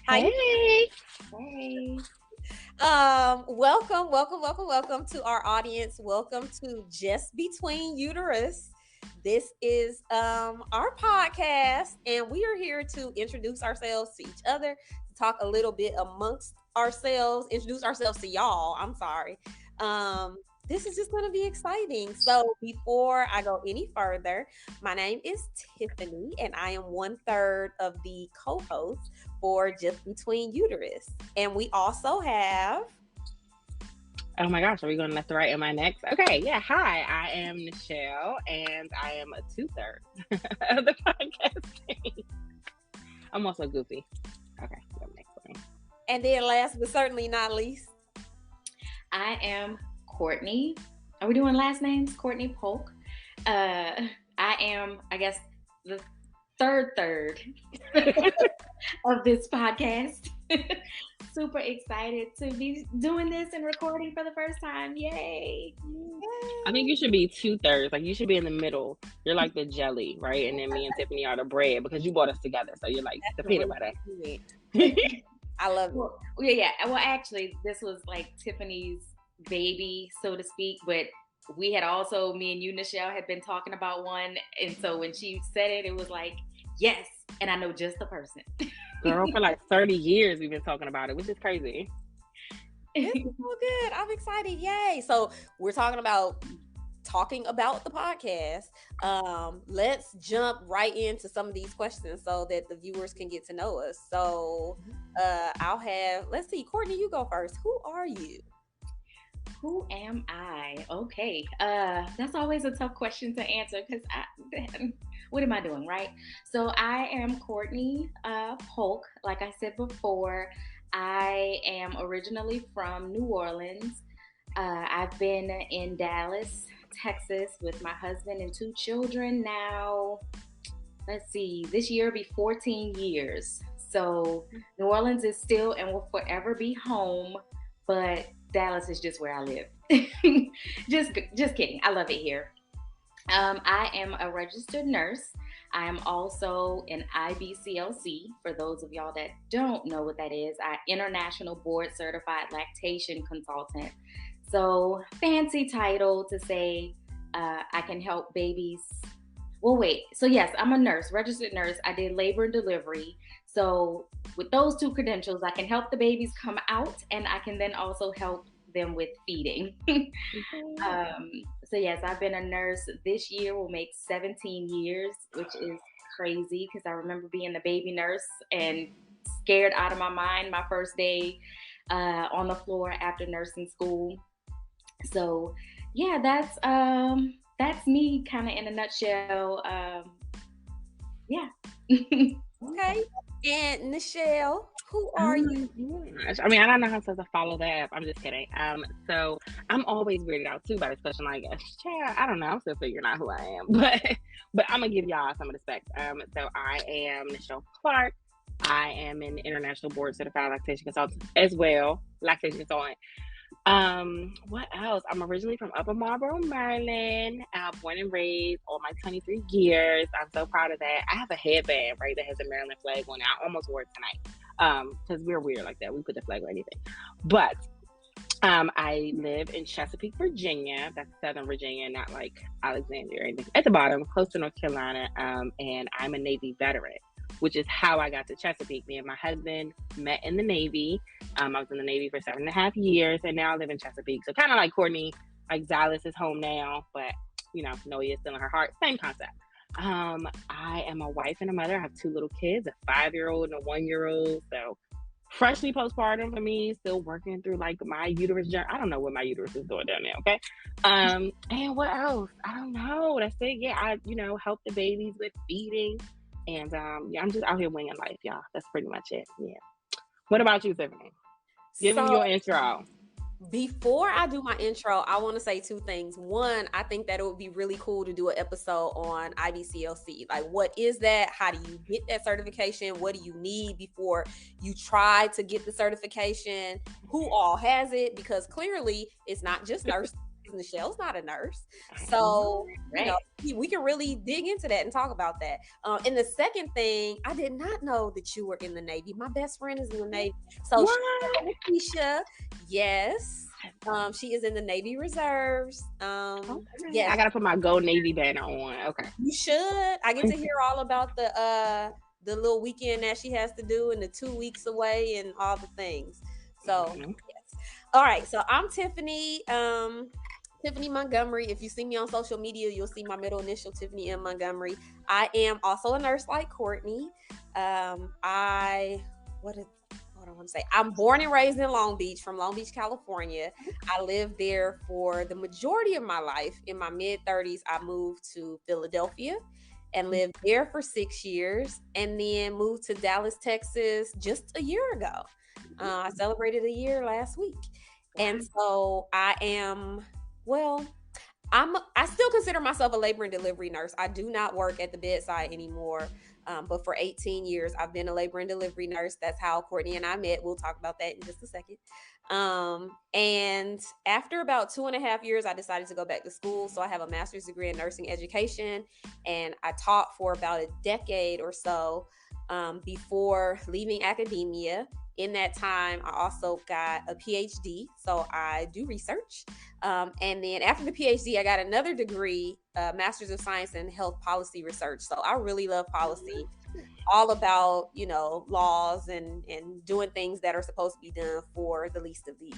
How you? Hey. Hey. Welcome to our audience. Welcome to Just Between Uterus. This is our podcast, and we are here to introduce ourselves to each other, to talk a little bit amongst ourselves, introduce ourselves to y'all. I'm sorry. This is just going to be exciting. So before I go any further, my name is Tiffany, and I am 1/3 of the co-hosts for Just Between Uterus. And we also have... Oh my gosh, are we going left to right? Am I next? Okay, yeah. Hi, I am Nichelle, and I am a 2/3 of the podcast team. I'm also goofy. Okay, next one. And then last but certainly not least, I am Courtney. Are we doing last names? Courtney Polk. I am, I guess, the third of this podcast. Super excited to be doing this and recording for the first time. Yay! I think you should be 2/3. Like, you should be in the middle. You're like the jelly, right? And then me and Tiffany are the bread because you brought us together. So you're like the peanut butter. I love it. Well, yeah. Well, actually, this was like Tiffany's baby, so to speak. But we had also, me and you, Nichelle, had been talking about one. And so when she said it, it was like, yes. And I know just the person. Girl, for like 30 years we've been talking about it, which is crazy. It's so good. I'm excited. Yay. So we're talking about the podcast. Let's jump right into some of these questions so that the viewers can get to know us. So let's see, Courtney, you go first. Who are you? Who am I? Okay. That's always a tough question to answer because what am I doing, right? So I am Courtney Polk. Like I said before, I am originally from New Orleans. I've been in Dallas, Texas with my husband and 2 children now. Let's see, this year will be 14 years. So New Orleans is still and will forever be home, but Dallas is just where I live. just kidding. I love it here. I am a registered nurse. I am also an IBCLC. For those of y'all that don't know what that is, International Board Certified Lactation Consultant. So fancy title to say I can help babies. Well, wait. So yes, I'm a nurse, registered nurse. I did labor and delivery. So with those 2 credentials, I can help the babies come out, and I can then also help them with feeding. So yes, I've been a nurse. This year will make 17 years, which is crazy because I remember being the baby nurse and scared out of my mind my first day on the floor after nursing school. So yeah, that's me kind of in a nutshell. Yeah. Okay. And Nichelle, who are you? I mean, I don't know how I'm supposed to follow that up. I'm just kidding. So I'm always weirded out too by this question. Like, I don't know. I'm still figuring out who I am, but I'm gonna give y'all some respect. So I am Nichelle Clark. I am an International Board Certified Lactation Consultant as well. Lactation consultant. What else? I'm originally from Upper Marlboro, Maryland. Born and raised all my 23 years. I'm so proud of that. I have a headband, right, that has a Maryland flag on it. I almost wore it tonight. Because we're weird like that. We put the flag or anything. But I live in Chesapeake, Virginia. That's Southern Virginia, not like Alexandria or anything. At the bottom, close to North Carolina. And I'm a Navy veteran, which is how I got to Chesapeake. Me and my husband met in the Navy. I was in the Navy for 7.5 years, and now I live in Chesapeake. So kind of like Courtney, like Dallas is home now, but Noe is still in her heart. Same concept. I am a wife and a mother. I have 2 little kids, a 5-year-old and a 1-year-old. So freshly postpartum for me, still working through like my uterus journey. I don't know what my uterus is doing down there. Okay. And what else? I don't know. That's it. Yeah, I help the babies with feeding. And I'm just out here winging life, y'all. That's pretty much it. Yeah. What about you, Tiffany? Give me your intro. Before I do my intro, I want to say 2 things. One, I think that it would be really cool to do an episode on IBCLC. Like, what is that? How do you get that certification? What do you need before you try to get the certification? Who all has it? Because clearly it's not just nurses. because Nichelle's not a nurse. So, Right. you know, we can really dig into that and talk about that. And the second thing, I did not know that you were in the Navy. My best friend is in the Navy. So, Keisha, yes. She is in the Navy Reserves. Yeah, I gotta put my Go Navy banner on. Okay, you should. I get to hear all about the little weekend that she has to do and the 2 weeks away and all the things. So yes. All right. So I'm Tiffany. Tiffany Montgomery. If you see me on social media, you'll see my middle initial, Tiffany M. Montgomery. I am also a nurse like Courtney. What I want to say. I'm born and raised in Long Beach, from Long Beach, California. I lived there for the majority of my life. In my mid-30s, I moved to Philadelphia and lived there for 6 years, and then moved to Dallas, Texas just a year ago. I celebrated a year last week. And so I am, well, I still consider myself a labor and delivery nurse. I do not work at the bedside anymore. But for 18 years, I've been a labor and delivery nurse. That's how Courtney and I met. We'll talk about that in just a second. And after about 2.5 years, I decided to go back to school. So I have a master's degree in nursing education, and I taught for about a decade or so before leaving academia. In that time, I also got a PhD, so I do research. And then after the PhD, I got another degree, Master's of Science in Health Policy Research. So I really love policy, all about, laws and doing things that are supposed to be done for the least of these.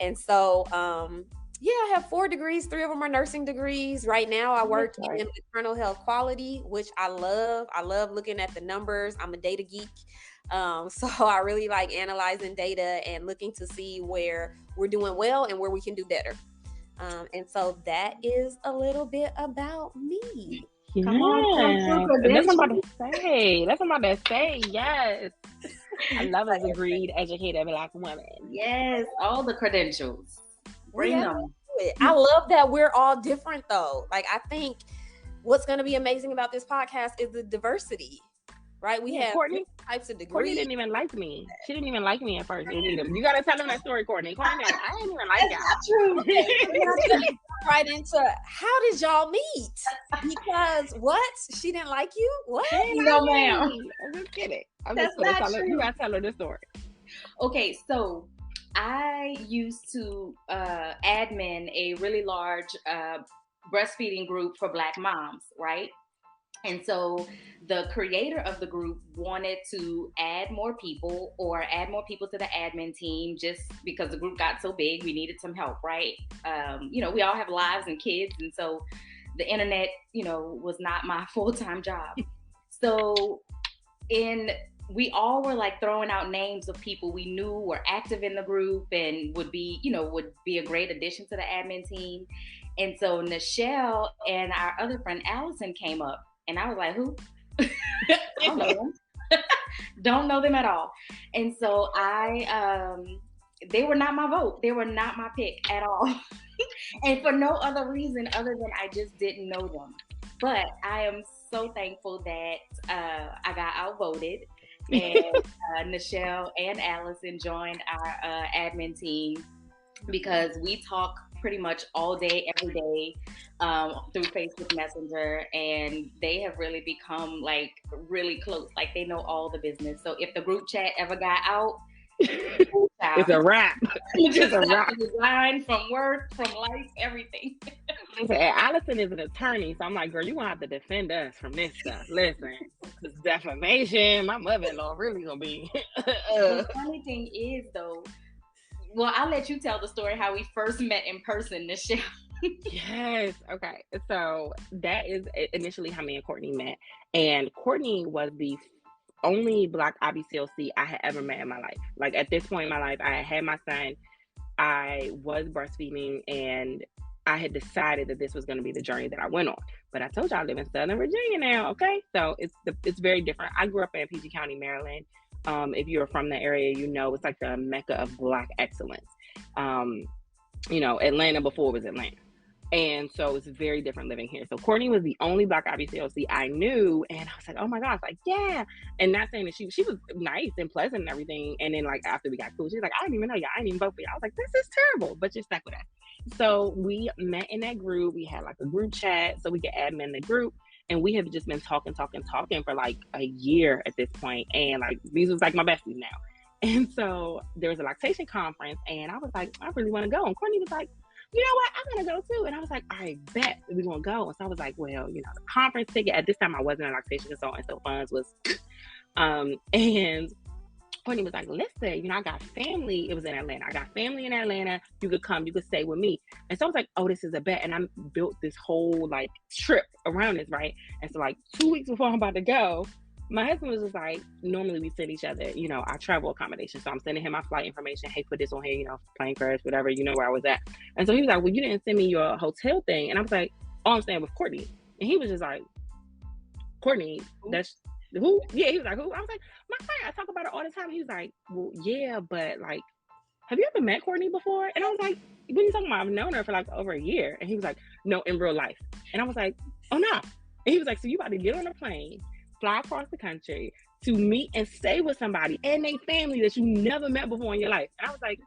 And so, I have 4 degrees. 3 of them are nursing degrees. Right now, I work in maternal health quality, which I love. I love looking at the numbers. I'm a data geek. So I really like analyzing data and looking to see where we're doing well and where we can do better. And so that is a little bit about me. Yeah, that's what I'm about to say. Yes. I love a degreed, educated Black woman. Yes, all the credentials. Bring them. I love that we're all different, though. Like, I think what's going to be amazing about this podcast is the diversity, right? We have Courtney, types of degrees. Courtney didn't even like me. She didn't even like me at first. You got to tell them that story, Courtney. Courtney, I didn't even like y'all. That's not true. Right into how did y'all meet? Because what? She didn't like you? What? No, ma'am. I'm just kidding. You gotta tell her the story. Okay, so I used to admin a really large breastfeeding group for Black moms, right? And so the creator of the group wanted to add more people to the admin team, just because the group got so big, we needed some help, right? We all have lives and kids. And so the internet, was not my full-time job. So we all were like throwing out names of people we knew were active in the group and would be a great addition to the admin team. And so Nichelle and our other friend Allison came up. And I was like, who? Don't know them. Don't know them at all. And so they were not my vote. They were not my pick at all. And for no other reason other than I just didn't know them. But I am so thankful that I got outvoted. And Nichelle and Allison joined our admin team, because we talk pretty much all day, every day, through Facebook Messenger, and they have really become like really close. Like, they know all the business. So if the group chat ever got out, it's a wrap. It's a wrap. Resign from work, from life, everything. Allison is an attorney, so I'm like, girl, you gonna have to defend us from this stuff. Listen, this defamation, my mother-in-law really gonna be. The funny thing is, though, well, I'll let you tell the story how we first met in person, Nichelle. Yes. Okay. So that is initially how me and Courtney met. And Courtney was the only Black IBCLC I had ever met in my life. Like, at this point in my life, I had my son, I was breastfeeding, and I had decided that this was going to be the journey that I went on. But I told you I live in Southern Virginia now. Okay. So it's very different. I grew up in PG County, Maryland. If you're from the area, it's like the mecca of Black excellence. Atlanta before it was Atlanta. And so it's very different living here. So Courtney was the only Black IBCLC I knew. And I was like, oh my gosh, like, yeah. And not saying that she was nice and pleasant and everything. And then, like, after we got cool, she's like, I didn't even know y'all. I didn't even vote for y'all. I was like, this is terrible. But just stuck with us. So we met in that group. We had like a group chat so we could admin the group. And we have just been talking for like a year at this point. And like these was like my besties now. And so there was a lactation conference and I was like, I really want to go. And Courtney was like, you know what? I'm going to go too. And I was like, all right, bet we're going to go. And so I was like, well, you know, the conference ticket at this time, I wasn't a lactation consultant. So funds was, and Courtney was like, listen, you know, I got family. It was in Atlanta. I got family in Atlanta. You could come, you could stay with me. And so I was like, oh, this is a bet. And I built this whole like trip around this, right? And so like 2 weeks before I'm about to go, my husband was just like, normally we send each other, you know, our travel accommodation. So I'm sending him my flight information. Hey, put this on here, you know, plane crash, whatever, you know where I was at. And so he was like, well, you didn't send me your hotel thing. And I was like, oh, I'm staying with Courtney. And he was just like, Courtney, that's who? Yeah, he was like, who? I was like, my friend, I talk about it all the time. He was like, well, yeah, but like, have you ever met Courtney before? And I was like, what are you talking about? I've known her for like over a year. And he was like, no, in real life. And I was like, oh no. And he was like, so you about to get on a plane, fly across the country to meet and stay with somebody and a family that you never met before in your life. And I was like,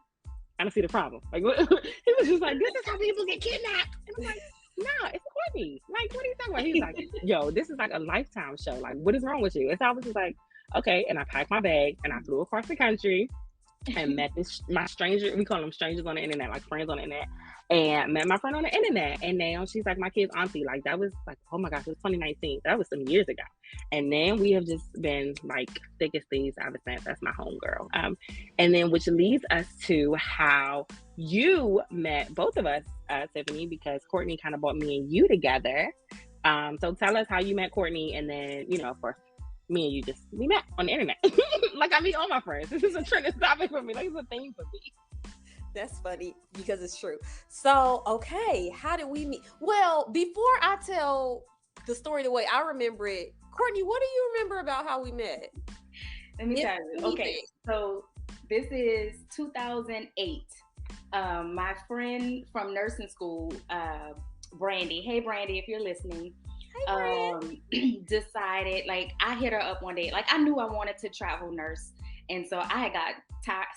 I don't see the problem. Like, what? He was just like, this is how people get kidnapped. And I was like, no, it's Courtney. Like, what are you talking about? He was like, yo, this is like a Lifetime show. Like, what is wrong with you? And so I was just like, okay. And I packed my bag and I flew across the country and met my stranger. We call them strangers on the internet, like friends on the internet. And met my friend on the internet. And now she's like my kid's auntie. Like, that was like, oh my gosh, it was 2019. That was some years ago. And then we have just been like thick as thieves ever since. That's my homegirl. And then which leads us to how you met both of us, Tiffany, because Courtney kind of brought me and you together. So tell us how you met Courtney, and then, you know, of course, me and you we met on the internet. Like, I meet all my friends. This is a trending topic for me. Like, it's a thing for me. That's funny because it's true. So, okay, how did we meet? Well, before I tell the story the way I remember it, Courtney, what do you remember about how we met? Let me tell you. Okay, so this is 2008. My friend from nursing school, Brandy. Hey, Brandy, if you're listening. Decided, like, I hit her up one day. Like, I knew I wanted to travel nurse. And so I got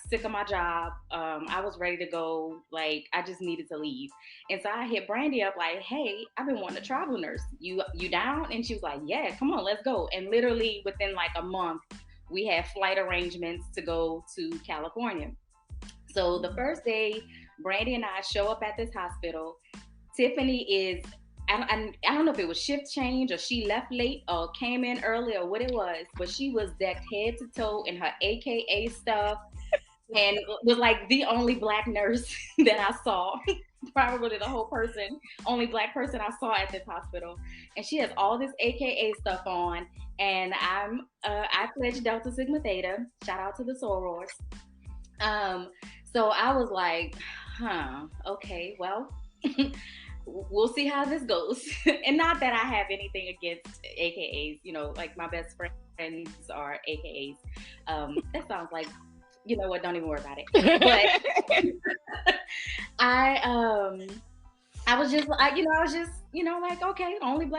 sick of my job. I was ready to go. Like, I just needed to leave. And so I hit Brandy up like, hey, I've been wanting to travel nurse. You down? And she was like, yeah, come on, let's go. And literally within like a month, we had flight arrangements to go to California. So the first day, Brandy and I show up at this hospital. Tiffany is, I don't know if it was shift change or she left late or came in early or what it was, but she was decked head to toe in her AKA stuff and was like the only Black nurse that I saw, probably the whole only Black person I saw at this hospital. And she has all this AKA stuff on, and I pledged Delta Sigma Theta. Shout out to the sorors. So I was like, okay, well, we'll see how this goes. And not that I have anything against AKAs, you know, like my best friends are AKAs. That sounds like, you know what, don't even worry about it. But I was just like, okay, only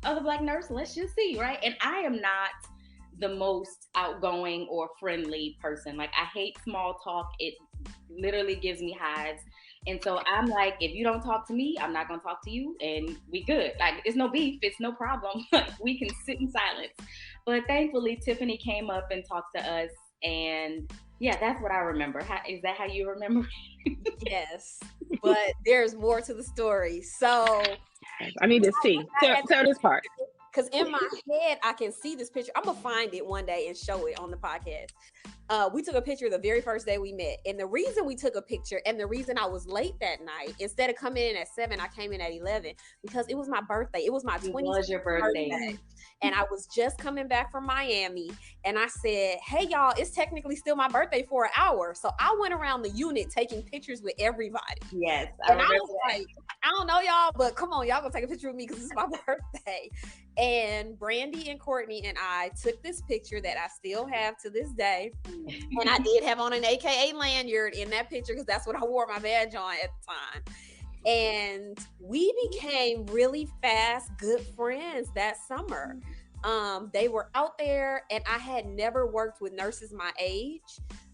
other Black nurse, let's just see, right? And I am not the most outgoing or friendly person. Like, I hate small talk. It literally gives me hives. And so I'm like, if you don't talk to me, I'm not going to talk to you, and we good. Like, it's no beef. It's no problem. We can sit in silence. But thankfully, Tiffany came up and talked to us. And yeah, that's what I remember. Is that how you remember? Yes. But there's more to the story. So I need to see. Tell this part. Because in my head, I can see this picture. I'm going to find it one day and show it on the podcast. We took a picture the very first day we met. And the reason we took a picture and the reason I was late that night, instead of coming in at 7, I came in at 11 because it was my birthday. It was my 20th. It was your birthday. And I was just coming back from Miami. And I said, hey, y'all, it's technically still my birthday for an hour. So I went around the unit taking pictures with everybody. Yes. I was like, I don't know y'all, but come on, y'all gonna take a picture with me because it's my birthday. And Brandy and Courtney and I took this picture that I still have to this day. And I did have on an AKA lanyard in that picture because that's what I wore my badge on at the time. And we became really fast, good friends that summer. They were out there, and I had never worked with nurses my age.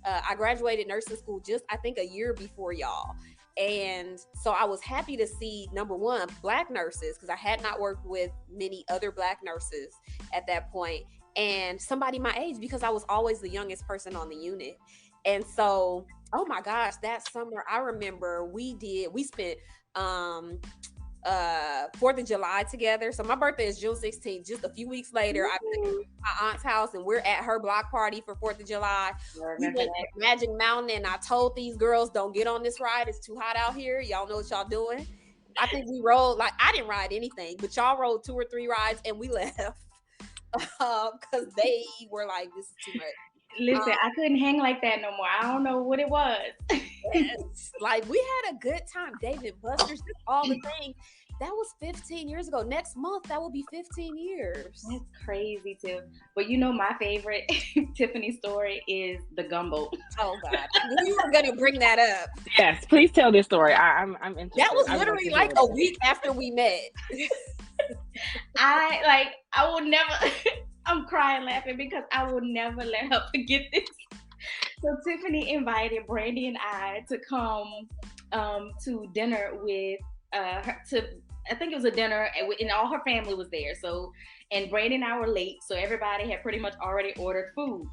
I graduated nursing school just, I think, a year before y'all. And so I was happy to see, number one, Black nurses, because I had not worked with many other Black nurses at that point, and somebody my age, because I was always the youngest person on the unit. And so, oh my gosh, that summer I remember we spent 4th of July together. So my birthday is June 16th. Just a few weeks later, I took her to my aunt's house and we're at her block party for 4th of July. We went to Magic Mountain and I told these girls, don't get on this ride. It's too hot out here. Y'all know what y'all doing. I think we rode, like, I didn't ride anything, but y'all rode 2 or 3 rides and we left because they were like, this is too much. Listen, I couldn't hang like that no more. I don't know what it was. Yes. Like, we had a good time. David Buster's, just all the things. That was 15 years ago. Next month, that will be 15 years. That's crazy, too. But you know, my favorite Tiffany story is the gumbo. Oh, God. You were going to bring that up. Yes, please tell this story. I'm interested. That was literally like a week after we met. I will never... I'm crying laughing because I will never let her forget this. So Tiffany invited Brandy and I to come to dinner with her. I think it was a dinner, and all her family was there. So, and Brandy and I were late, so everybody had pretty much already ordered food.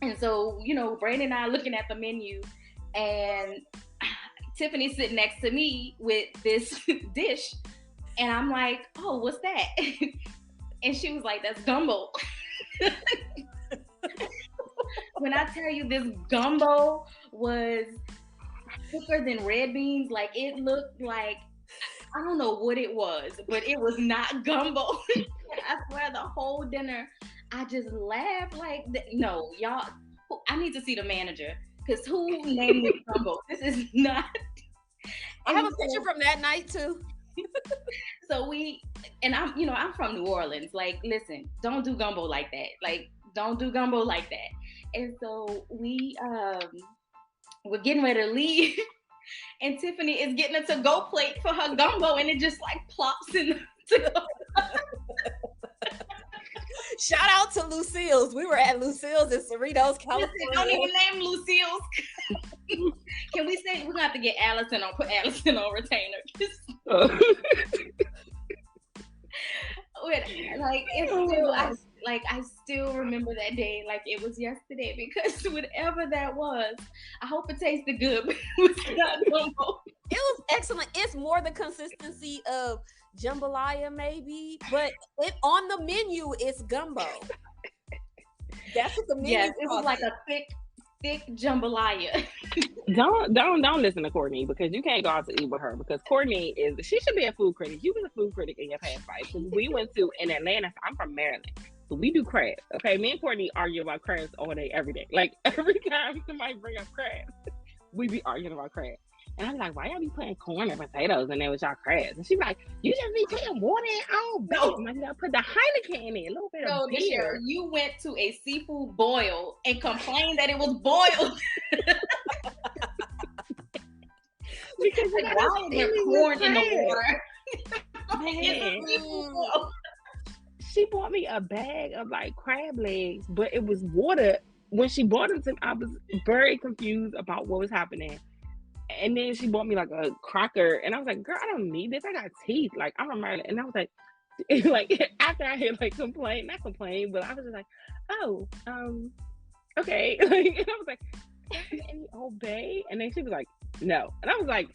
And so, you know, Brandy and I are looking at the menu, and Tiffany's sitting next to me with this dish, and I'm like, "Oh, what's that?" And she was like, "That's gumbo." When I tell you this gumbo was thicker than red beans, like it looked like, I don't know what it was, but it was not gumbo. I swear the whole dinner, I just laughed like, no, y'all, I need to see the manager, because who named it gumbo? This is not. I have a picture from that night too. So I'm from New Orleans. Like, listen, don't do gumbo like that. Like, don't do gumbo like that. And so we're getting ready to leave, and Tiffany is getting a to-go plate for her gumbo, and it just like plops in the to-go. Shout out to Lucille's. We were at Lucille's in Cerritos, California. Don't even name Lucille's. Can we say we're gonna have to get Allison on? Put Allison on retainer. I still remember that day like it was yesterday, because whatever that was, I hope it tasted good. But it was not gumbo. It was excellent. It's more the consistency of jambalaya, maybe, but on the menu it's gumbo. That's what the menu. Yes, it was like a thick jambalaya. Don't listen to Courtney, because you can't go out to eat with her, because Courtney she should be a food critic. You was a food critic in your past life. Because we went to in Atlanta. I'm from Maryland, so we do crabs. Okay, me and Courtney argue about crabs all day, every day. Like every time somebody bring up crabs, we be arguing about crabs. And I'm like, why y'all be putting corn and potatoes in there with y'all crabs? And she like, you just be putting water in all bake. You gotta put the Heineken in it, a little bit of beer. Nichelle, you went to a seafood boil and complained that it was boiled. Because like, why is there corn in the water? She bought me a bag of like crab legs, but it was water. When she bought them to me, I was very confused about what was happening. And then she bought me like a cracker, and I was like, girl, I don't need this. I got teeth. Like, I'm from Maryland. And I was like, after I had like not complained, but I was just like, oh, okay. Like, and I was like, any Old Bay? And then she was like, no. And I was like,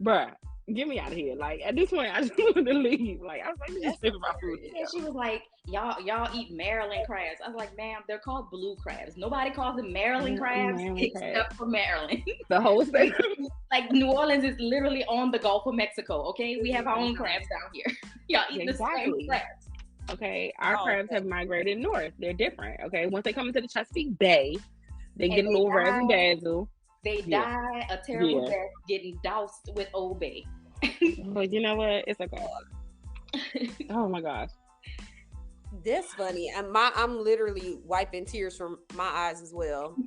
bruh, get me out of here. Like, at this point, I just wanted to leave. Like, I was like, just think about food. And she was like, y'all eat Maryland crabs. I was like, ma'am, they're called blue crabs. Nobody calls them Maryland crabs except for Maryland. The whole thing. Like, New Orleans is literally on the Gulf of Mexico, okay? We have our own crabs down here. Y'all eat the same crabs. Okay, our crabs have migrated north. They're different, okay? Once they come into the Chesapeake Bay, they get a little razzle dazzle. They die a terrible death getting doused with Old Bay. But you know what? It's okay. Oh my gosh. That's funny. I'm literally wiping tears from my eyes as well.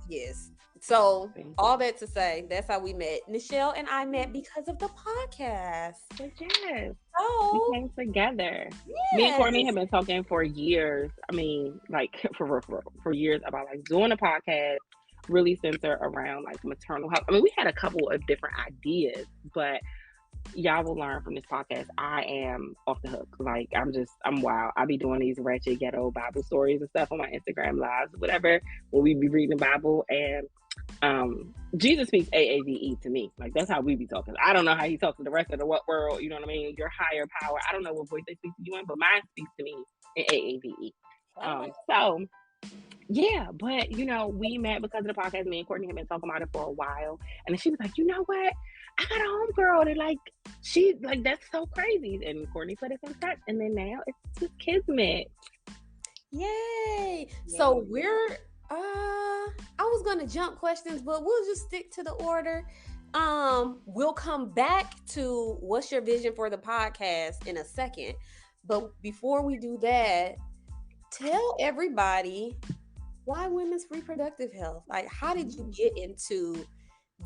Yes. So all that to say, that's how we met. Nichelle and I met because of the podcast. Yes. Oh, we came together. Yes. Me and Courtney have been talking for years. I mean, like for years about like doing a podcast. really center around like maternal health. I mean, we had a couple of different ideas, but y'all will learn from this podcast. I am off the hook. Like I'm wild. I be doing these ratchet ghetto Bible stories and stuff on my Instagram lives, whatever, when we be reading the Bible. And Jesus speaks AAVE to me. Like, that's how we be talking. I don't know how he talks to the rest of the world. You know what I mean? Your higher power. I don't know what voice they speak to you in, but mine speaks to me in AAVE. So yeah, but we met because of the podcast. Me and Courtney have been talking about it for a while, and then she was like, "You know what? I got a homegirl that she that's so crazy." And Courtney put us in touch, and then now it's just kismet. Yay! So we're I was gonna jump questions, but we'll just stick to the order. We'll come back to what's your vision for the podcast in a second, but before we do that, tell everybody why women's reproductive health. Like, how did you get into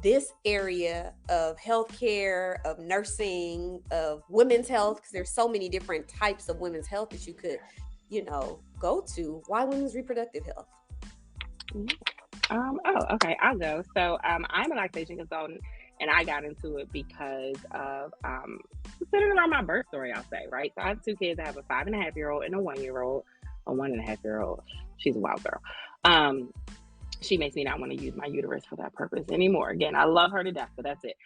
this area of healthcare, of nursing, of women's health? Because there's so many different types of women's health that you could, go to. Why women's reproductive health? Okay, I'll go. So I'm a lactation consultant, and I got into it because of centered around my birth story, I'll say, right? So I have 2 kids. I have a 5.5-year-old and a 1-year-old. A 1.5-year-old. She's a wild girl. She makes me not want to use my uterus for that purpose anymore. Again, I love her to death, but that's it.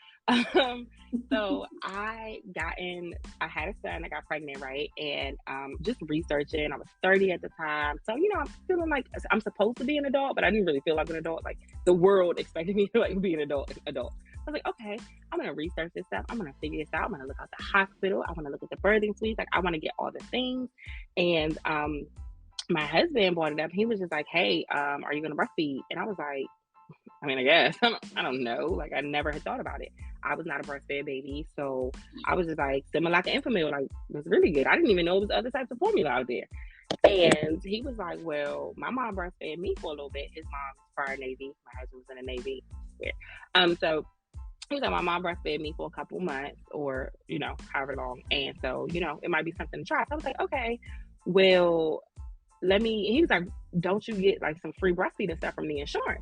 So I had a son, I got pregnant, right? And just researching, I was 30 at the time. So, I'm feeling like I'm supposed to be an adult, but I didn't really feel like an adult. Like, the world expected me to be an adult. I was like, okay, I'm going to research this stuff. I'm going to figure this out. I'm going to look at the hospital. I want to look at the birthing suites. Like, I want to get all the things. And my husband brought it up. He was just like, hey, are you going to breastfeed? And I was like, I mean, I guess. I don't know. Like, I never had thought about it. I was not a breastfed baby. So I was just like, Similac and Enfamil, like, it's really good. I didn't even know it was other types of formula out there. And he was like, well, my mom breastfed me for a little bit. His mom is prior Navy. My husband was in the Navy. So he was like, my mom breastfed me for a couple months or, however long. And so, it might be something to try. So I was like, okay, well, he was like, don't you get like some free breastfeeding stuff from the insurance?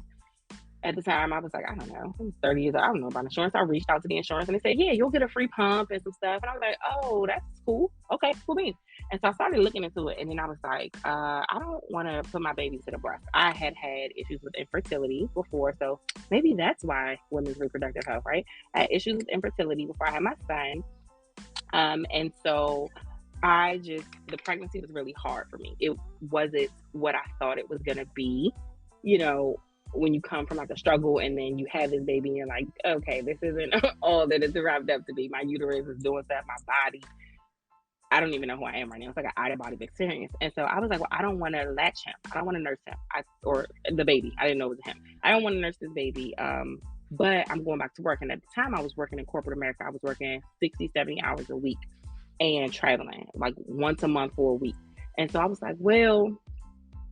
At the time, I was like, I don't know, I'm 30 years old. I don't know about insurance. I reached out to the insurance and they said, yeah, you'll get a free pump and some stuff. And I was like, oh, that's cool. Okay, cool beans. And so I started looking into it. And then I was like, I don't want to put my baby to the breast. I had issues with infertility before. So maybe that's why women's reproductive health, right? I had issues with infertility before I had my son. And so the pregnancy was really hard for me. It wasn't what I thought it was going to be, when you come from like a struggle and then you have this baby and you're like, okay, this isn't all that it's wrapped up to be. My uterus is doing stuff, my body. I don't even know who I am right now. It's like an out-of-body experience. And so I was like, well, I don't want to latch him. I don't want to nurse him or the baby. I didn't know it was him. I don't want to nurse this baby. But I'm going back to work. And at the time I was working in corporate America. I was working 60, 70 hours a week and traveling like once a month for a week. And so I was like, well,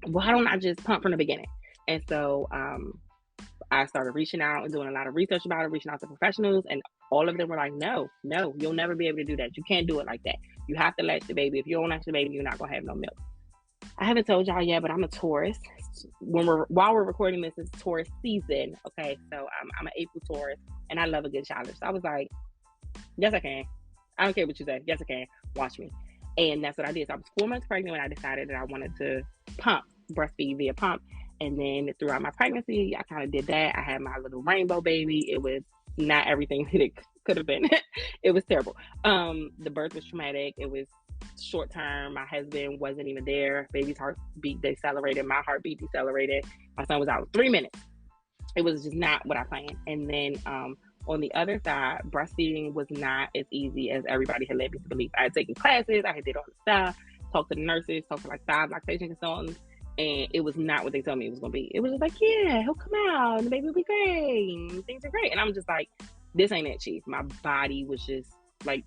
why don't I just pump from the beginning? And so I started reaching out and doing a lot of research about it, reaching out to professionals, and all of them were like, no, you'll never be able to do that. You can't do it like that. You have to latch the baby. If you don't latch the baby, you're not going to have no milk. I haven't told y'all yet, but I'm a Taurus. While we're recording this, it's Taurus season. Okay, so I'm an April Taurus, and I love a good challenge. So I was like, yes, I can. I don't care what you say. Yes, I can. Watch me. And that's what I did. So I was 4 months pregnant when I decided that I wanted to breastfeed via pump. And then throughout my pregnancy, I kind of did that. I had my little rainbow baby. It was not everything that it could have been. It was terrible. The birth was traumatic. It was short term. My husband wasn't even there. Baby's heartbeat decelerated. My heartbeat decelerated. My son was out in 3 minutes. It was just not what I planned. And then on the other side, breastfeeding was not as easy as everybody had led me to believe. I had taken classes. I had did all the stuff. Talked to the nurses. Talked to like 5 lactation consultants. And it was not what they told me it was going to be. It was just like, yeah, he'll come out and the baby will be great. And things are great. And I'm just like, this ain't it, Chief. My body was just like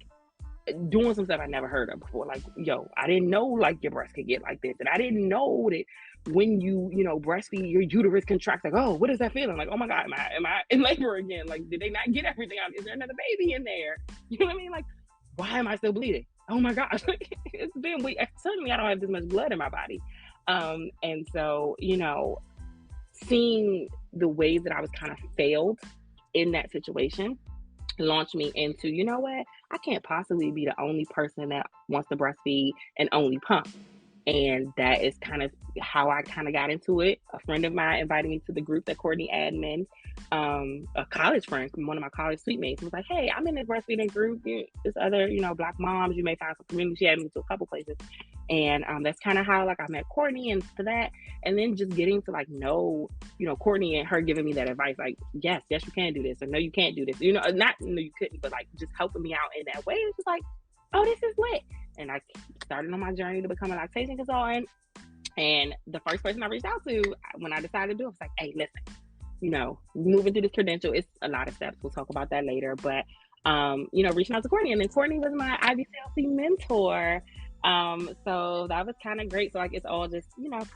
doing some stuff I never heard of before. Like, yo, I didn't know like your breast could get like this. And I didn't know that when you breastfeed, your uterus contracts. Like, oh, what is that feeling? Like, oh my God, am I in labor again? Like, did they not get everything out? Is there another baby in there? You know what I mean? Like, why am I still bleeding? Oh my gosh. It's been weeks. Suddenly I don't have this much blood in my body. And so, seeing the ways that I was kind of failed in that situation launched me into, you know what, I can't possibly be the only person that wants to breastfeed and only pump. And that is kind of how I kind of got into it. A friend of mine invited me to the group that Courtney admin. A college friend from one of my college suite mates was like, hey, I'm in this breastfeeding group. There's other, Black moms. You may find some community. She had me to a couple places. And that's kind of how, like, I met Courtney and to that. And then just getting to, like, know, Courtney and her giving me that advice, like, yes, you can do this. Or no, you can't do this. Not, no, you couldn't, but, like, just helping me out in that way. It's just like, oh, this is lit. And I started on my journey to become a lactation consultant. And the first person I reached out to when I decided to do it was like, hey, listen, moving through this credential, it's a lot of steps. We'll talk about that later. But, reaching out to Courtney. And then Courtney was my IBCLC mentor. So that was kind of great. So, like, it's all just,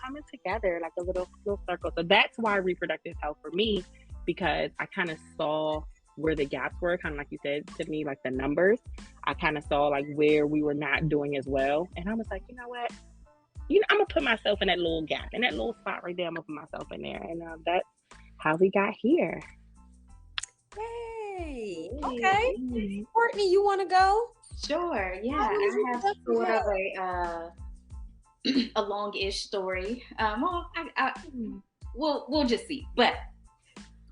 coming together like a little circle. So that's why reproductive health for me, because I kind of saw where the gaps were, kind of like you said, Tiffany, like the numbers. I kind of saw like where we were not doing as well. And I was like, you know what? I'm going to put myself in that little gap, in that little spot right there. I'm going to put myself in there. And that's how we got here. Yay. Okay. Mm-hmm. Courtney, you want to go? Sure. Yeah. I have sort of a long-ish story. We'll just see. But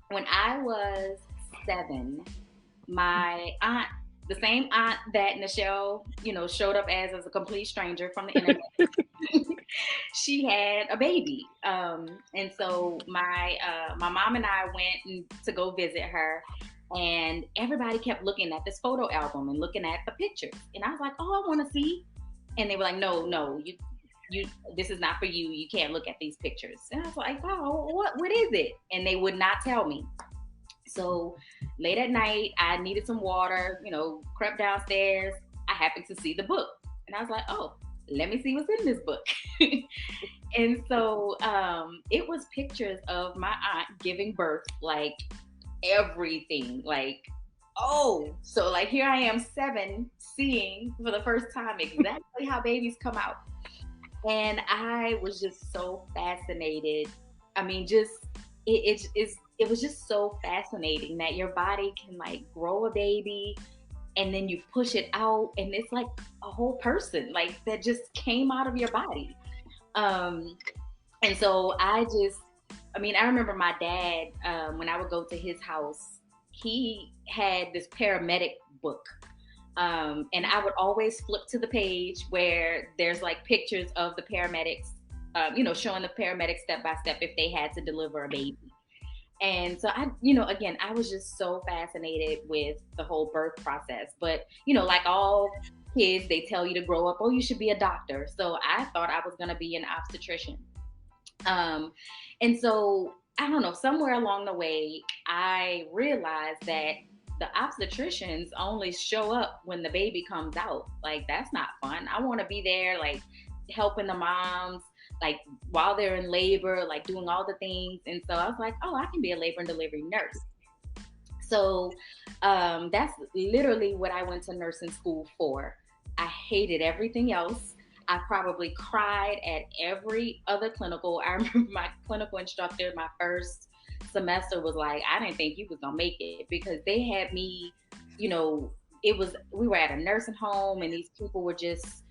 when I was 7, my aunt, the same aunt that Nichelle, showed up as a complete stranger from the internet, she had a baby. And so my mom and I went to go visit her, and everybody kept looking at this photo album and looking at the pictures. And I was like, oh, I want to see. And they were like, no, you, this is not for you. You can't look at these pictures. And I was like, oh, what is it? And they would not tell me. So late at night, I needed some water, crept downstairs. I happened to see the book. And I was like, oh, let me see what's in this book. And so it was pictures of my aunt giving birth, like everything. Like, oh, so like here I am 7, seeing for the first time exactly how babies come out. And I was just so fascinated. I mean, it was just so fascinating that your body can like grow a baby and then you push it out and it's like a whole person like that just came out of your body. And so I remember my dad, when I would go to his house, he had this paramedic book. And I would always flip to the page where there's like pictures of the paramedics, showing the paramedics step by step if they had to deliver a baby. And so I was just so fascinated with the whole birth process. But, like all kids, they tell you to grow up, oh, you should be a doctor. So I thought I was going to be an obstetrician. And so, I don't know, somewhere along the way, I realized that the obstetricians only show up when the baby comes out. Like, that's not fun. I want to be there, like, helping the moms, like while they're in labor, like doing all the things. And so I was like, oh, I can be a labor and delivery nurse. So that's literally what I went to nursing school for. I hated everything else. I probably cried at every other clinical. I remember my clinical instructor, my first semester was like, I didn't think you was gonna make it, because they had me, we were at a nursing home and these people were just,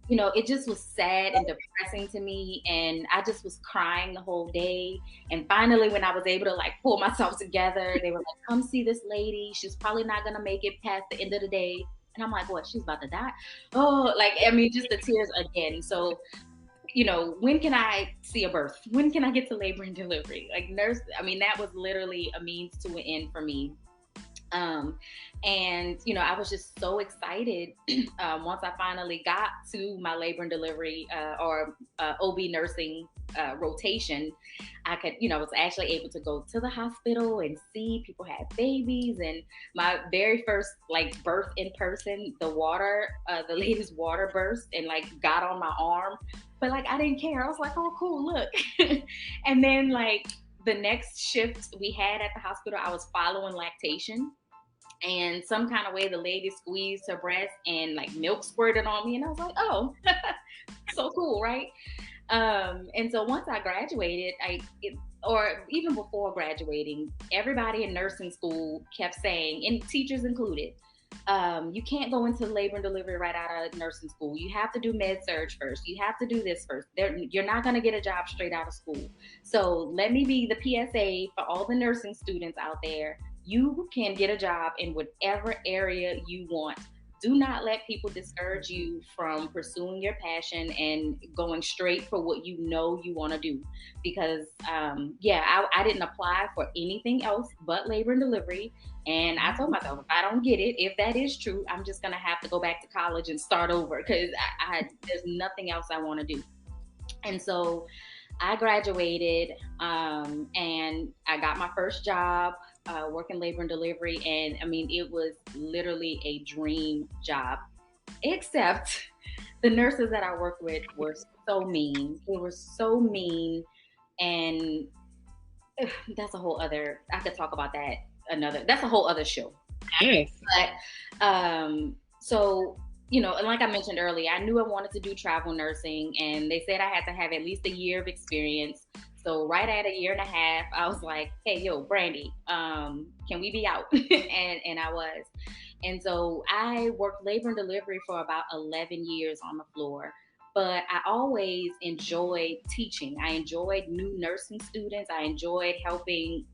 it just was sad and depressing to me. And I just was crying the whole day. And finally, when I was able to like pull myself together, they were like, come see this lady. She's probably not going to make it past the end of the day. And I'm like, what? She's about to die? Oh, just the tears again. So, when can I see a birth? When can I get to labor and delivery? Like that was literally a means to an end for me. And I was just so excited once I finally got to my labor and delivery OB nursing rotation. I was actually able to go to the hospital and see people have babies. And my very first like birth in person, the lady's water burst and like got on my arm, but like I didn't care. I was like, oh cool, look. And then like the next shift we had at the hospital, I was following lactation. And some kind of way the lady squeezed her breast and like milk squirted on me. And I was like, oh, so cool, right? And so once I graduated, or even before graduating, everybody in nursing school kept saying, and teachers included, you can't go into labor and delivery right out of nursing school. You have to do med surge first. You have to do this first. You're not going to get a job straight out of school. So let me be the PSA for all the nursing students out there. You can get a job in whatever area you want. Do not let people discourage you from pursuing your passion and going straight for what you know you want to do. Because, I didn't apply for anything else but labor and delivery. And I told myself, if I don't get it, if that is true, I'm just going to have to go back to college and start over because there's nothing else I want to do. And so I graduated and I got my first job working labor and delivery. And I mean, it was literally a dream job, except the nurses that I worked with were so mean. They were so mean. And that's a whole other, I could talk about that that's a whole other show. Yes. But so, you know, and like I mentioned earlier, I knew I wanted to do travel nursing, and they said I had to have at least a year of experience. So right at a year and a half, I was like, hey, yo, Brandy, can we be out? and I was. And so I worked labor and delivery for about 11 years on the floor. But I always enjoyed teaching. I enjoyed new nursing students. I enjoyed helping,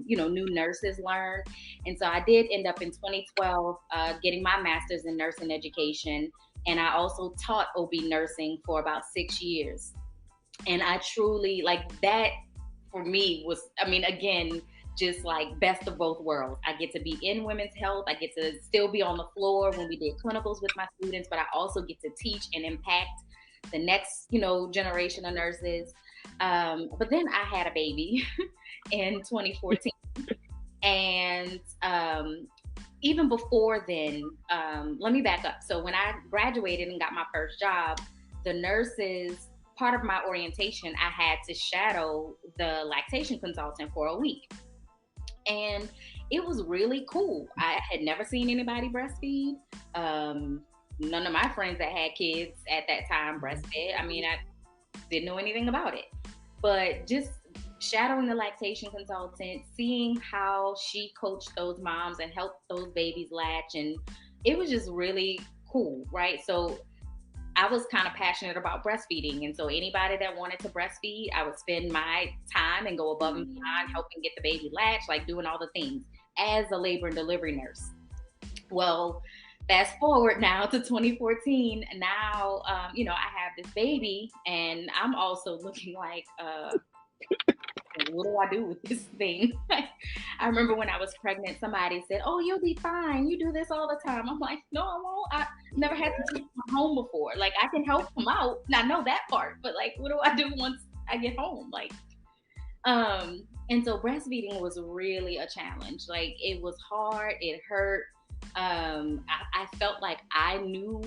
new nurses learn. And so I did end up in 2012 getting my master's in nursing education. And I also taught OB nursing for about 6 years. And I truly, like, that for me was, I mean, again, just like best of both worlds. I get to be in women's health. I get to still be on the floor when we did clinicals with my students, but I also get to teach and impact the next, generation of nurses. But then I had a baby in 2014. And even before then, let me back up. So when I graduated and got my first job, the nurses, part of my orientation, I had to shadow the lactation consultant for a week. And it was really cool. I had never seen anybody breastfeed. None of my friends that had kids at that time breastfed. I mean, I didn't know anything about it. But just shadowing the lactation consultant, seeing how she coached those moms and helped those babies latch, and it was just really cool, right? So I was kind of passionate about breastfeeding. And so anybody that wanted to breastfeed, I would spend my time and go above and beyond helping get the baby latch, like doing all the things as a labor and delivery nurse. Well, fast forward now to 2014. Now, I have this baby, and I'm also looking like, what do I do with this thing? I remember when I was pregnant, somebody said, oh, you'll be fine. You do this all the time. I'm like, no, I won't. I never had to leave my home before. Like, I can help them out. And I know that part, but like, what do I do once I get home? Like, and so breastfeeding was really a challenge. Like, it was hard. It hurt. I felt like I knew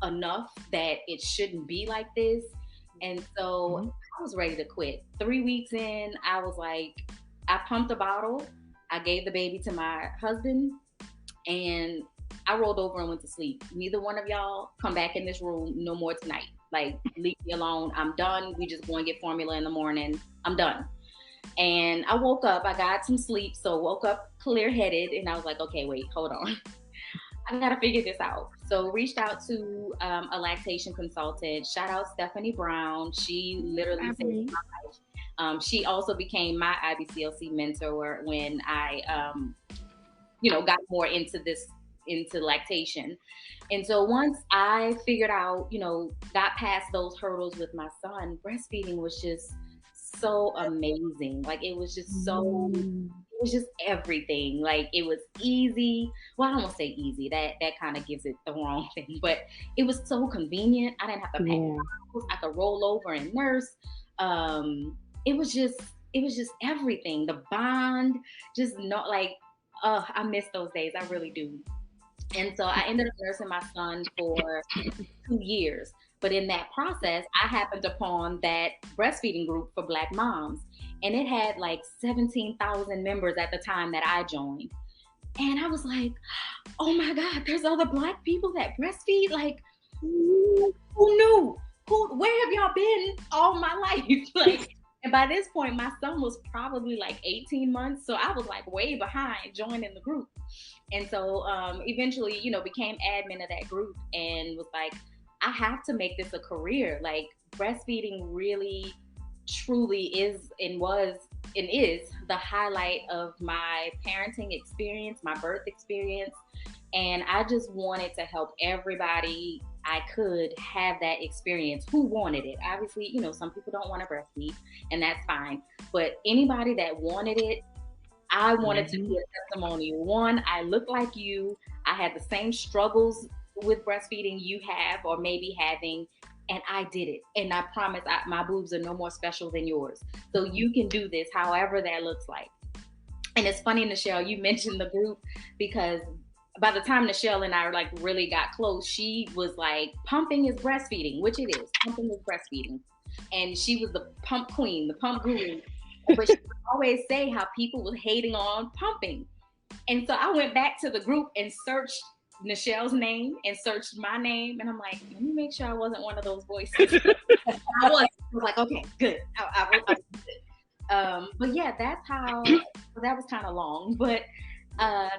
enough that it shouldn't be like this. And so I was ready to quit. 3 weeks in, I was like, I pumped a bottle. I gave the baby to my husband, and I rolled over and went to sleep. Neither one of y'all come back in this room no more tonight. Like, leave me alone. I'm done. We just go and get formula in the morning. I'm done. And I woke up, I got some sleep. So woke up clear-headed, and I was like, okay, wait, hold on. I gotta figure this out. So reached out to a lactation consultant. Shout out Stephanie Brown. She literally saved my life. She also became my IBCLC mentor when I, got more into lactation. And so once I figured out, got past those hurdles with my son, breastfeeding was just so amazing. Like, it was just it was just everything. Like, it was easy. Well, I don't want to say easy. That kind of gives it the wrong thing. But it was so convenient. I didn't have to pack bottles. I could roll over and nurse. It was just everything. The bond, just not like, I miss those days. I really do. And so I ended up nursing my son for 2 years. But in that process, I happened upon that breastfeeding group for Black moms. And it had like 17,000 members at the time that I joined. And I was like, oh my God, there's other Black people that breastfeed? Like, who knew? Where have y'all been life. Like, and by this point, my son was probably like 18 months. So I was like way behind joining the group. And so eventually, became admin of that group and was like, I have to make this a career. Like, breastfeeding really, truly is and was and is the highlight of my parenting experience, my birth experience. And I just wanted to help everybody I could have that experience who wanted it. Obviously, some people don't want to breastfeed, and that's fine. But anybody that wanted it, I wanted to be a testimonial. One, I look like you. I had the same struggles with breastfeeding you have or maybe having, and I did it. And I promise my boobs are no more special than yours. So you can do this however that looks like. And it's funny, Nichelle, you mentioned the group, because by the time Nichelle and I like really got close, she was like, pumping is breastfeeding, which it is. Pumping is breastfeeding. And she was the pump queen, the pump guru. But she would always say how people were hating on pumping. And so I went back to the group and searched Nichelle's name and searched my name. And I'm like, let me make sure I wasn't one of those voices. I was like, okay, good. I was good. But yeah, that's how, that was kind of long. But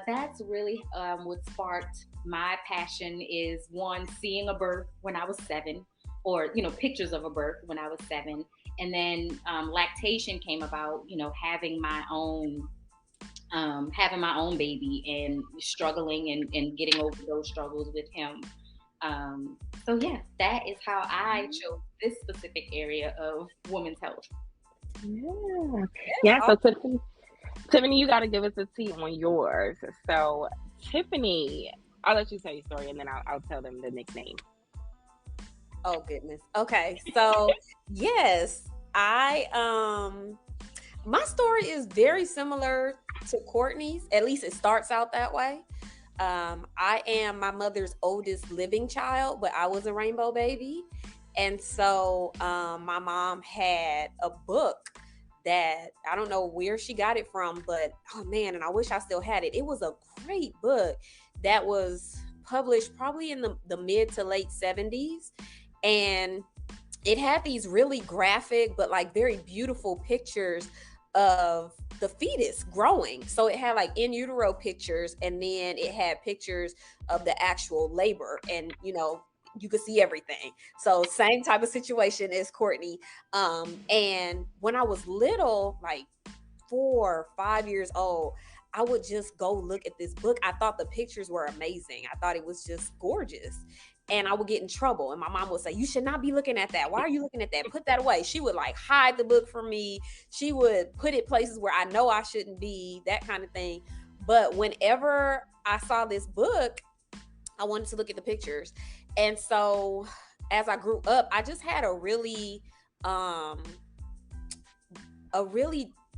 that's really what sparked my passion is, one, seeing a birth when I was 7, or pictures of a birth when I was 7, and then lactation came about, having my own baby and struggling and getting over those struggles with him. So yeah, that is how I chose this specific area of women's health. Yeah. So Tiffany, you got to give us a tea on yours. So Tiffany, I'll let you tell your story and then I'll tell them the nickname. Oh goodness. Okay. So yes, my story is very similar to Courtney's. At least it starts out that way. I am my mother's oldest living child, but I was a rainbow baby. And so my mom had a book that I don't know where she got it from, but oh man, and I wish I still had it. It was a great book that was published probably in the mid to late 70s. And it had these really graphic, but like very beautiful pictures of the fetus growing. So it had like in utero pictures, and then it had pictures of the actual labor, and you could see everything. So same type of situation as Courtney. And when I was little, like 4 or 5 years old, I would just go look at this book. I thought the pictures were amazing. I thought it was just gorgeous. And I would get in trouble. And my mom would say, you should not be looking at that. Why are you looking at that? Put that away. She would like hide the book from me. She would put it places where I know I shouldn't be, that kind of thing. But whenever I saw this book, I wanted to look at the pictures. And so as I grew up, I just had a really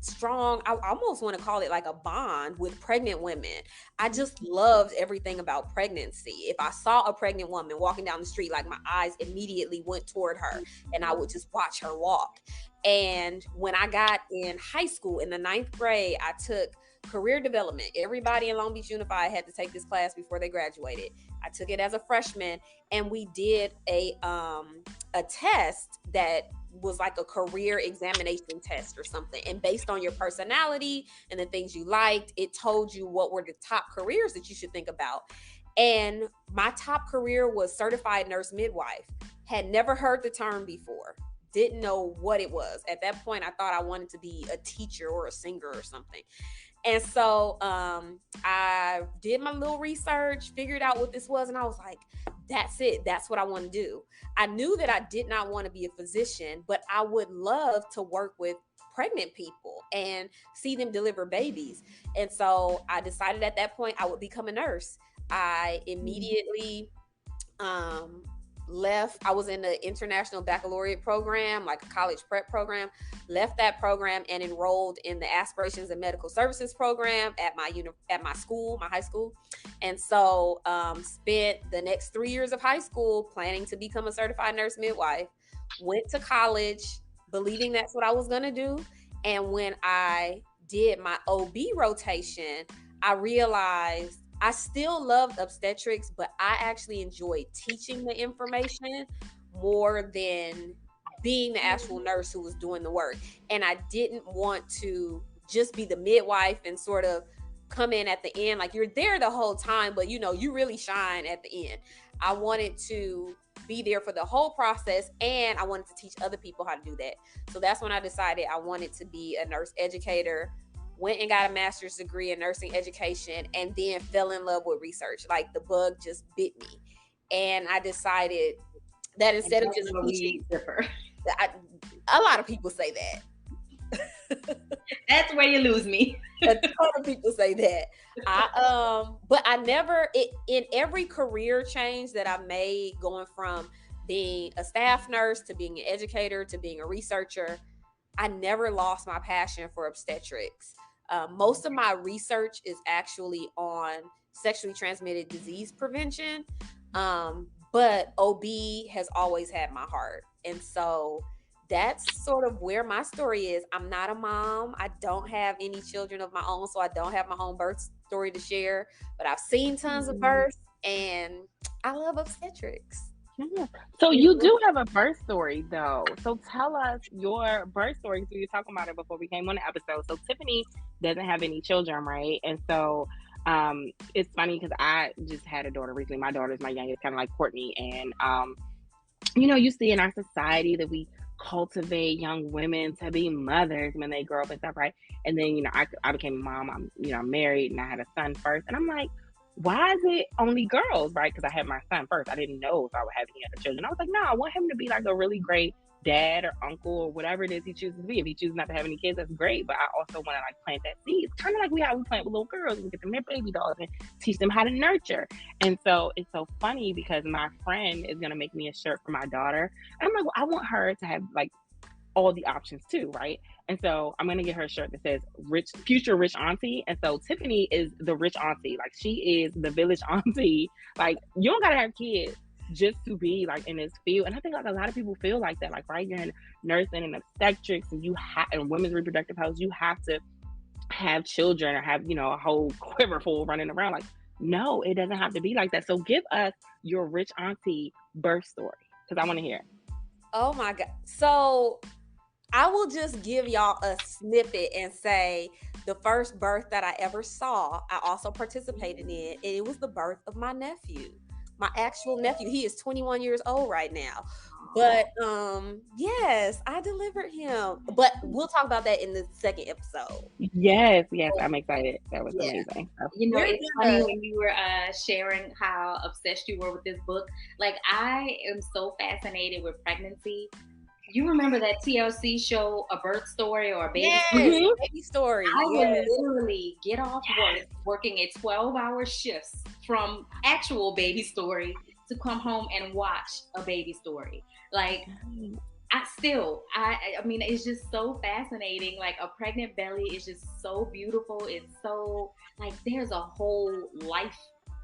strong, I almost want to call it like a bond with pregnant women. I just loved everything about pregnancy. If I saw a pregnant woman walking down the street, like my eyes immediately went toward her and I would just watch her walk. And when I got in high school in the 9th grade, I took career development. Everybody in Long Beach Unified had to take this class before they graduated. I took it as a freshman, and we did a test that was like a career examination test or something. And based on your personality and the things you liked, it told you what were the top careers that you should think about. And my top career was certified nurse midwife. Had never heard the term before. Didn't know what it was. At that point, I thought I wanted to be a teacher or a singer or something. And so I did my little research, figured out what this was, and I was like, that's it. That's what I want to do. I knew that I did not want to be a physician, but I would love to work with pregnant people and see them deliver babies. And so I decided at that point I would become a nurse. I immediately left. I was in the international baccalaureate program, like a college prep program, left that program and enrolled in the aspirations and medical services program at my school, my high school. And so spent the next 3 years of high school planning to become a certified nurse midwife, went to college believing that's what I was going to do. And when I did my OB rotation, I realized I still loved obstetrics, but I actually enjoyed teaching the information more than being the actual nurse who was doing the work. And I didn't want to just be the midwife and sort of come in at the end. Like, you're there the whole time, but you know, you really shine at the end. I wanted to be there for the whole process, and I wanted to teach other people how to do that. So that's when I decided I wanted to be a nurse educator, went and got a master's degree in nursing education, and then fell in love with research. Like, the bug just bit me. And I decided that instead of just teaching, a lot of people say that. That's where you lose me. A ton of people say that. But I never, in every career change that I made, going from being a staff nurse to being an educator to being a researcher, I never lost my passion for obstetrics. Most of my research is actually on sexually transmitted disease prevention. But OB has always had my heart. And so that's sort of where my story is. I'm not a mom. I don't have any children of my own, so I don't have my own birth story to share. But I've seen tons of births, and I love obstetrics. So you do have a birth story, though. So tell us your birth story. So we were talking about it before we came on the episode. So Tiffany doesn't have any children, right? And so it's funny because I just had a daughter recently. My daughter's my youngest, kind of like Courtney. And, you know, you see in our society that we cultivate young women to be mothers when they grow up and stuff, right? And then, you know, I became a mom. I'm married, and I had a son first. And I'm like, why is it only girls, right? Because I had my son first. I didn't know if I would have any other children. I was like, no, I want him to be like a really great dad or uncle or whatever it is he chooses to be. If he chooses not to have any kids, that's great. But I also want to like plant that seed. It's kind of like we plant with little girls. We get them their baby dolls and teach them how to nurture. And so it's so funny because my friend is going to make me a shirt for my daughter. And I'm like, well, I want her to have like all the options too, right? And so I'm going to get her a shirt that says future rich auntie. And so Tiffany is the rich auntie. Like, she is the village auntie. Like, you don't got to have kids just to be like in this field. And I think like a lot of people feel like that, like, right, you're in nursing and obstetrics, and and women's reproductive health, you have to have children or have, you know, a whole quiver full running around. Like, no, it doesn't have to be like that. So give us your rich auntie birth story, because I want to hear it. Oh my God. So I will just give y'all a snippet and say the first birth that I ever saw, I also participated in, and it was the birth of my nephew. My actual nephew. He is 21 years old right now. But yes, I delivered him. But we'll talk about that in the second episode. Yes, I'm excited. That was amazing. You know, it's funny when you were sharing how obsessed you were with this book. Like, I am so fascinated with pregnancy. You remember that TLC show, A Birth Story or A Baby Story? Baby Story. I would literally get off work, working a 12-hour shifts from actual Baby Story to come home and watch A Baby Story. Like, I mean, it's just so fascinating. Like, a pregnant belly is just so beautiful. It's so, like, there's a whole life,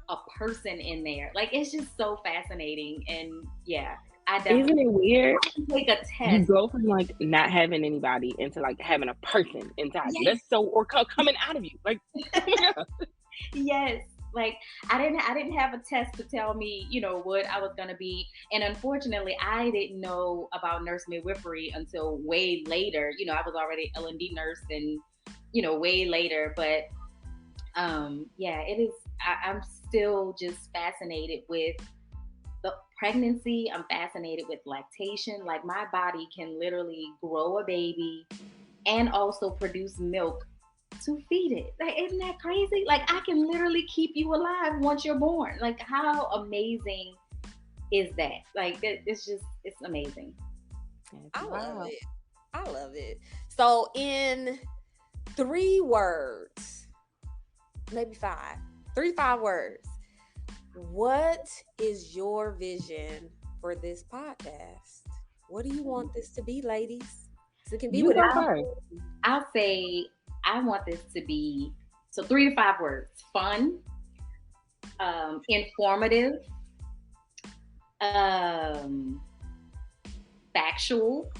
a person in there. Like, it's just so fascinating. And yeah. Isn't it weird? Take a test. You go from like not having anybody into like having a person inside you. That's so, or coming out of you. Like, oh my God. Yes. Like, I didn't have a test to tell me, you know, what I was gonna be. And unfortunately, I didn't know about nurse midwifery until way later. You know, I was already L&D nurse, and, you know, way later. But it is. I'm still just fascinated with the pregnancy. I'm fascinated with lactation. Like, my body can literally grow a baby and also produce milk to feed it. Like, isn't that crazy? Like, I can literally keep you alive once you're born. Like, how amazing is that? Like, it's amazing. I love it. I love it. So in 3 words, maybe 5, 3 to 5 words, what is your vision for this podcast? What do you want this to be, ladies? So it can be whatever. I'll say I want this to be, so 3 to 5 words: fun, informative, factual,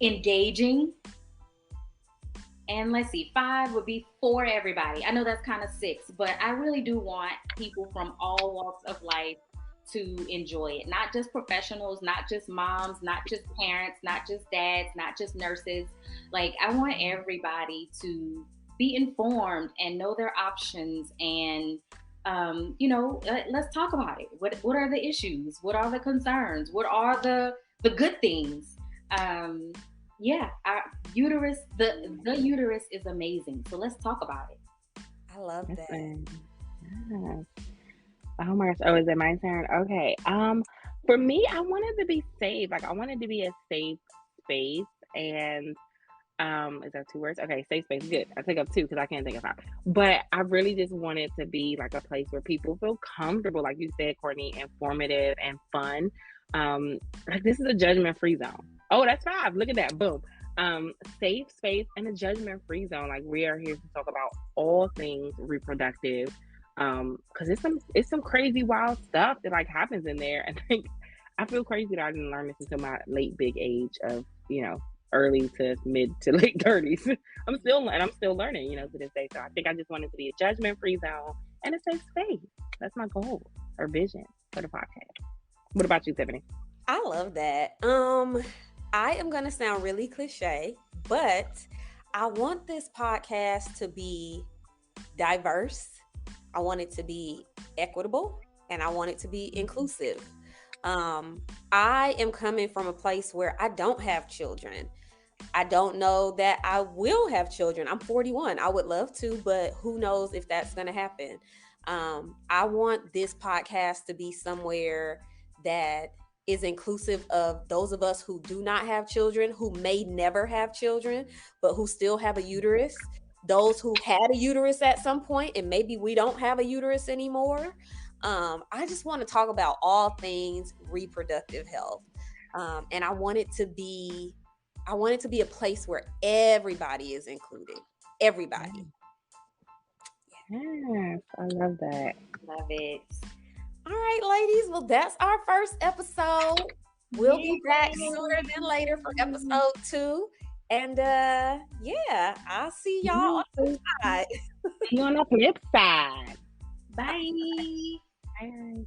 engaging, and let's see, 5 would be for everybody. I know that's kind of 6, but I really do want people from all walks of life to enjoy it. Not just professionals, not just moms, not just parents, not just dads, not just nurses. Like, I want everybody to be informed and know their options, and let's talk about it. What are the issues? What are the concerns? What are the good things? Our uterus, the uterus is amazing. So let's talk about it. I love that. Yes. Oh my gosh. Oh, is it my turn? Okay. For me, I wanted to be safe. Like, I wanted to be a safe space. And is that 2 words? Okay, safe space. Good. I took up 2 because I can't think of how. But I really just wanted to be like a place where people feel comfortable, like you said, Courtney, informative and fun. Like, this is a judgment-free zone. Oh, that's 5. Look at that. Boom. Safe space and a judgment-free zone. Like, we are here to talk about all things reproductive. Because it's some crazy wild stuff that like happens in there. And like, I feel crazy that I didn't learn this until my late big age of, early to mid to late 30s. I'm still learning, to this day. So I think I just wanted to be a judgment-free zone and a safe space. That's my goal or vision for the podcast. What about you, Tiffany? I love that. I am going to sound really cliche, but I want this podcast to be diverse. I want it to be equitable, and I want it to be inclusive. I am coming from a place where I don't have children. I don't know that I will have children. I'm 41. I would love to, but who knows if that's going to happen. I want this podcast to be somewhere that is inclusive of those of us who do not have children, who may never have children, but who still have a uterus. Those who had a uterus at some point, and maybe we don't have a uterus anymore. I just want to talk about all things reproductive health. And I want it to be a place where everybody is included. Everybody. Yes, I love that. Love it. All right, ladies. Well, that's our first episode. We'll be back sooner than later for episode 2. And I'll see y'all on the flip side. See you on the flip side. Bye. Bye.